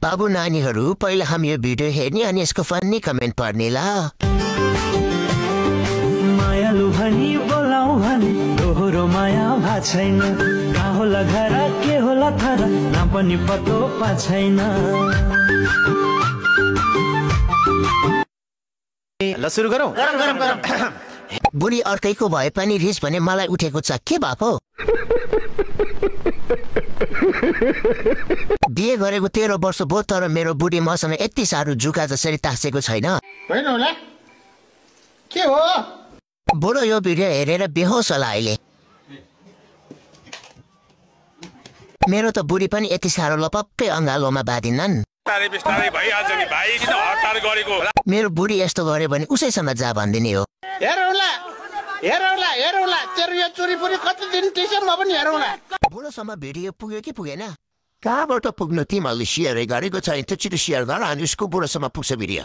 बाबु नानीहरू पहिला हामी यो भिडियो हेर्ने अनि यसको फन्नी कमेन्ट पढ्ने ल मायालु भनी बोलाउ भनी दोहोरो माया भा छैन कहाँ होला घर के होला थाहा नाम पनि पत्तो पा छैन ल सुरु गरौँ बुढी अर्कैको भए पनि रिस भने मलाई उठेको छ के भएको बिहे गरेको 13 वर्ष भयो तर मेरो बुढी मसँग यति साह्रो जुका जसरी तासेको छैन होइन होला के हो बुढो यो भिडियो हेरेर बेहोस होला अहिले मेरो त बुढी पनि यति साह्रो लपक्कै अङ्गालोमा बाँधिनन् मेरो बुढी यस्तो गर्यो भने उसैसँग जा भनिदिने हो हेरौला तेरो यो चोरीपुरी कति दिन टिक्छ म पनि हेरौला बुढोसम्म भिडियो पुग्यो कि पुगेन कहाँबाट पुग्नु तिमीहरूले सेयर गरेको छ छिटो सेयर गर अनि उसको बुढोसम्म पुग्छ भिडियो